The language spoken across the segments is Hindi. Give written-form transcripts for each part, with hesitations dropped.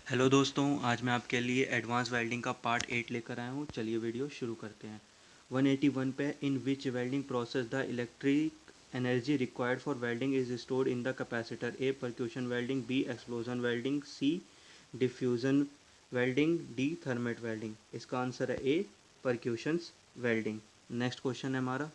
हेलो दोस्तों, आज मैं आपके लिए एडवांस वेल्डिंग का पार्ट 8 लेकर आया हूँ। चलिए वीडियो शुरू करते हैं। 181 पे in which welding process the electric energy required for welding is stored in the capacitor. A percussion welding, B explosion welding, C diffusion welding, D thermite welding. इसका आंसर है A percussion welding. Next question है हमारा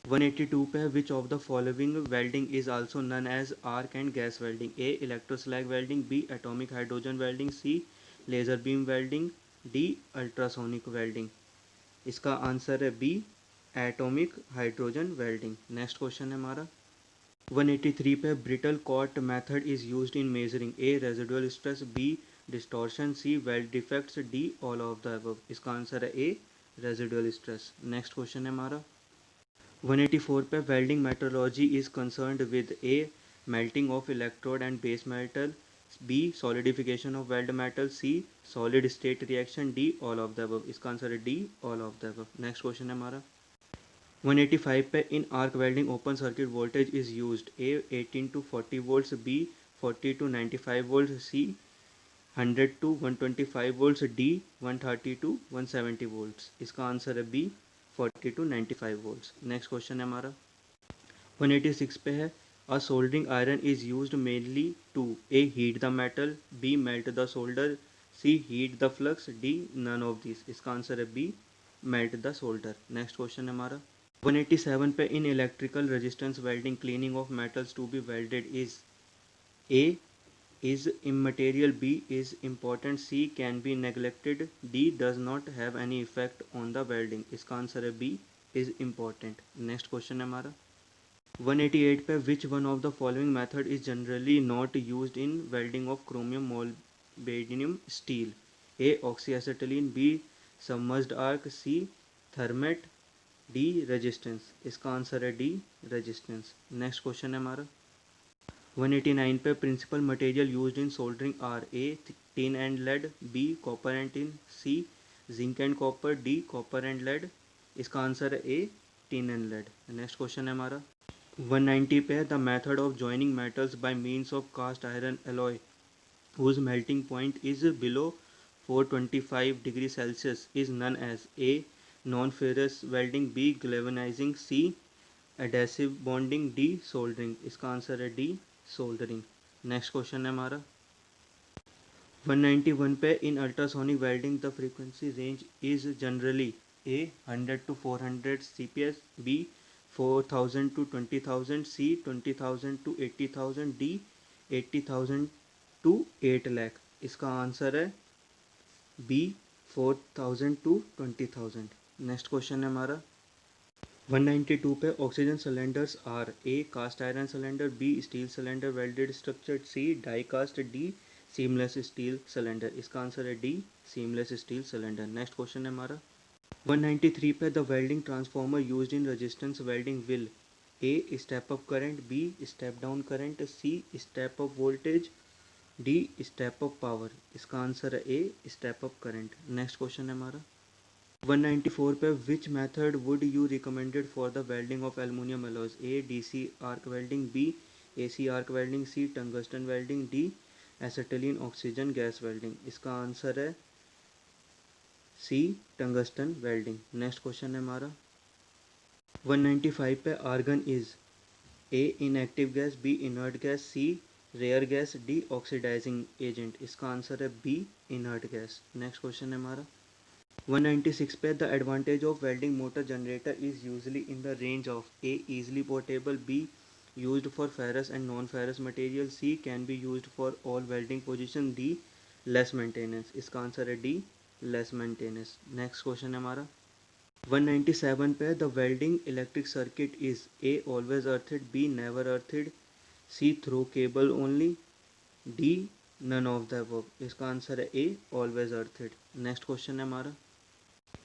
182 पे which of the following welding is also known as arc and gas welding. A electroslag welding, B atomic hydrogen welding, C laser beam welding, D ultrasonic welding. इसका आंसर है B atomic hydrogen welding. Next question है हमारा 183 पे brittle coat method is used in measuring. A residual stress, B distortion, C weld defects, D all of the above. इसका आंसर है A residual stress. Next question है हमारा 184 पे welding metrology is concerned with A melting of electrode and base metal, B solidification of weld metal, C solid state reaction, D all of the above. इसका आंसर है D all of the above. Next question है हमारा 185 पे in arc welding open circuit voltage is used. A 18 to 40 volts, B 40 to 95 volts, C 100 to 125 volts, D 130 to 170 volts. इसका आंसर है B 40 to 95 volts. Next question है हमारा 186 पे है a soldering iron is used mainly to A heat the metal, B melt the solder, C heat the flux, D none of this. इसका आंसर है B melt the solder. Next question है हमारा 187 पे in electrical resistance welding cleaning of metals to be welded is A is immaterial, B is important, C can be neglected, D does not have any effect on the welding। इसका आंसर है B is important। Next question है हमारा 188 पे which one of the following method is generally not used in welding of chromium molybdenum steel. A oxyacetylene, B submerged arc, C thermite, D resistance. इसका आंसर है डी रेजिस्टेंस। नेक्स्ट क्वेश्चन है हमारा 189 पे principal material used in soldering are A tin and lead, B copper and tin, C zinc and copper, D copper and lead. इसका आंसर है A tin and lead. Next question है हमारा 190 पे the method of joining metals by means of cast iron alloy whose melting point is below 425 degree Celsius is known as A non-ferrous welding, B galvanizing, C adhesive bonding, D soldering। इसका आंसर है डी सोल्डरिंग। नेक्स्ट क्वेश्चन है हमारा 191 पे in ultrasonic welding the frequency range is generally A 100 to 400 CPS, B 4000 to 20,000, C 20,000 to 80,000, D 80,000 to 8 lakh. इसका आंसर है बी 4000 टू 20,000। नेक्स्ट क्वेश्चन है हमारा 192 पे oxygen cylinders are A cast iron cylinder, B steel cylinder welded structured, C die cast, D seamless steel cylinder. इसका आंसर है D seamless steel cylinder. Next question है हमारा 193 पे the welding transformer used in resistance welding will A step up current, B step down current, C step up voltage, D step up power. इसका आंसर है A step up current. Next question है हमारा 194 पे which method would you recommended for the welding of aluminium alloys. A DC arc welding, B AC arc welding, C tungsten welding, D acetylene oxygen gas welding. इसका आंसर है C tungsten welding. Next question है हमारा 195 पे argon is A inactive gas, B inert gas, C rare gas, D oxidising agent. इसका आंसर है B inert gas. Next question है हमारा 196 पे the advantage of welding motor generator is usually in the range of A easily portable, B used for ferrous and non-ferrous material, C can be used for all welding position, D less maintenance। इसका आंसर है D less maintenance। Next question है हमारा 197 पे the welding electric circuit is A always earthed, B never earthed, C through cable only, D none of the above. इसका आंसर है A always earthed. Next question है हमारा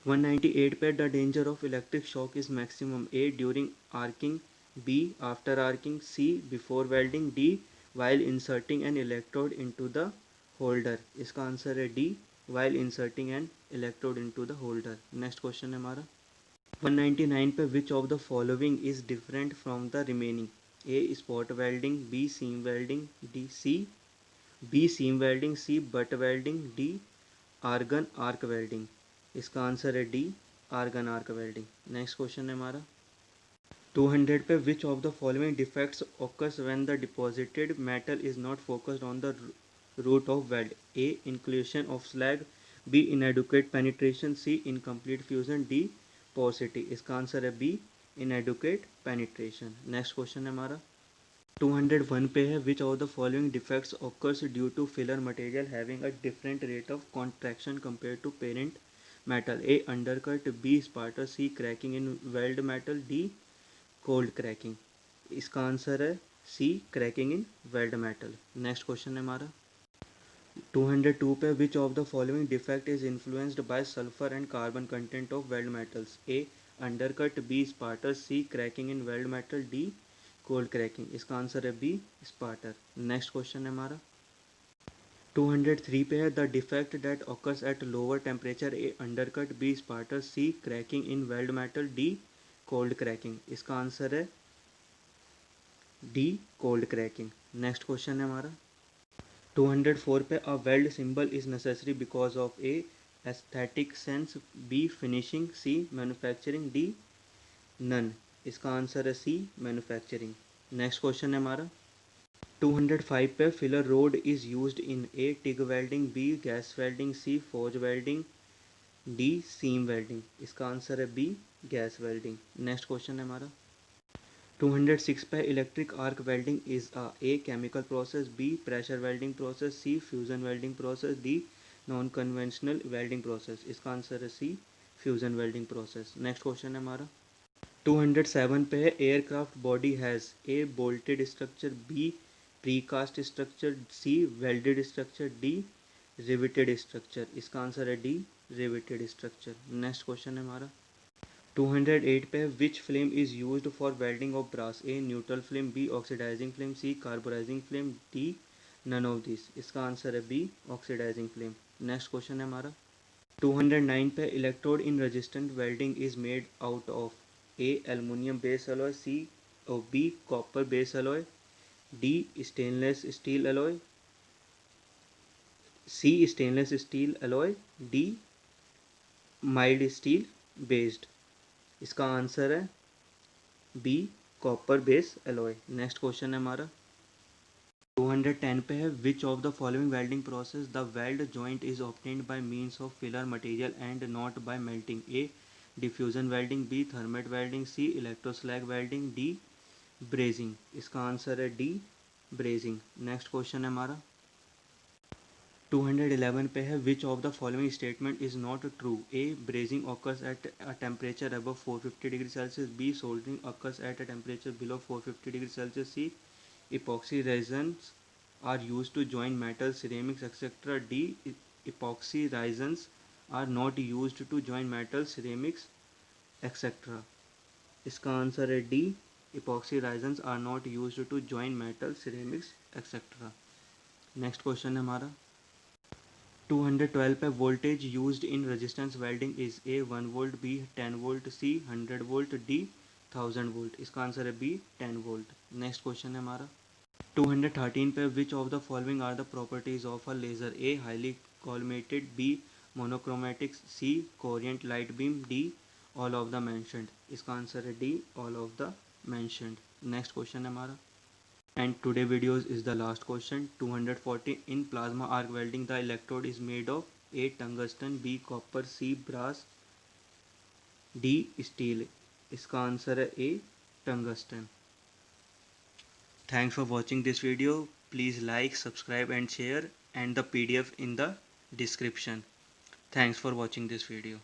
198 पे the danger of electric shock is maximum A during arcing, B after arcing, C before welding, D while inserting an electrode into the holder. इसका आंसर है D while inserting an electrode into the holder. Next question है हमारा 199 पे which of the following is different from the remaining. A spot welding, B seam welding, D C B seam welding, C butt welding, D argon arc welding. इसका आंसर है D argon arc welding. Next question है हमारा 200 पे which of the following defects occurs when the deposited metal is not focused on the root of weld? A inclusion of slag, B inadequate penetration, C incomplete fusion, D porosity। इसका आंसर है B inadequate penetration। Next question है हमारा 201 पे है which of the following defects occurs due to filler material having a different rate of contraction compare to parent metal? A undercut, B sparter, C cracking in weld metal, D cold cracking. इसका आंसर है C cracking in weld metal. Next question है हमारा 202 पे which of the following defect is influenced by sulphur and carbon content of weld metals? A undercut, B spatter, C cracking in weld metal, D cold cracking. इसका आंसर है बी स्पार्टर। नेक्स्ट क्वेश्चन है हमारा 203 पे है the defect that occurs at lower temperature? A undercut, B spatter, C cracking in weld metal, D cold cracking. इसका आंसर है D cold cracking. Next question है हमारा 204 पे a weld symbol is necessary because of A aesthetic sense, B finishing, C manufacturing, D none. इसका आंसर है सी मैन्युफैक्चरिंग। नेक्स्ट क्वेश्चन है हमारा 205 पे filler rod is used in A TIG welding, B gas welding, C forge welding, D seam welding. इसका आंसर है B gas welding. Next question है हमारा 206 पे electric arc welding is A chemical process, B pressure welding process, C fusion welding process, D non conventional welding process. इसका आंसर है C fusion welding process. Next question है हमारा 207 पे है aircraft body has A bolted structure, B precast structure, C welded structure, D riveted structure. इसका आंसर है D riveted structure. Next question है हमारा 208 पे which flame is used for welding of brass? A neutral flame, B oxidising flame, C carburising flame, D none of this. इसका आंसर है B oxidising flame. Next question है हमारा 209 पे electrode in resistant welding is made out of A aluminium base alloy, C और B copper base alloy, D stainless steel alloy, C stainless steel alloy, D mild steel based. इसका आंसर है B copper base alloy. Next question है हमारा 210 पे है which of the following welding process the weld joint is obtained by means of filler material and not by melting? A diffusion welding, B thermite welding, C electroslag welding, D brazing. इसका आंसर है डी ब्रेजिंग। नेक्स्ट क्वेश्चन है हमारा 211 पे है which of the following statement is not true? A brazing occurs at a temperature above 450 degree Celsius, B soldering occurs at a temperature below 450 degree Celsius, C epoxy resins are used to join metal, ceramics, etc. D epoxy resins are not used to join metal, ceramics, etc. इसका आंसर है D epoxy resins are not used to join metal, ceramics, etc. Next question है हमारा 212 पे voltage used in resistance welding is A 1 volt, B 10 volt, C 100 volt, D 1000 volt. इसका आंसर है बी 10 वोल्ट। नेक्स्ट क्वेश्चन है हमारा 213 पे which of the following are the properties of a laser? A highly collimated, B monochromatic, C coherent light beam, D all of the mentioned. इसका आंसर है D all of the mentioned. Next question है हमारा and today videos is the last question 240 in plasma arc welding the electrode is made of A tungsten, B copper, C brass, D steel। इसका आंसर है A tungsten। Thanks for watching this video. Please like, subscribe and share and the PDF in the description. Thanks for watching this video.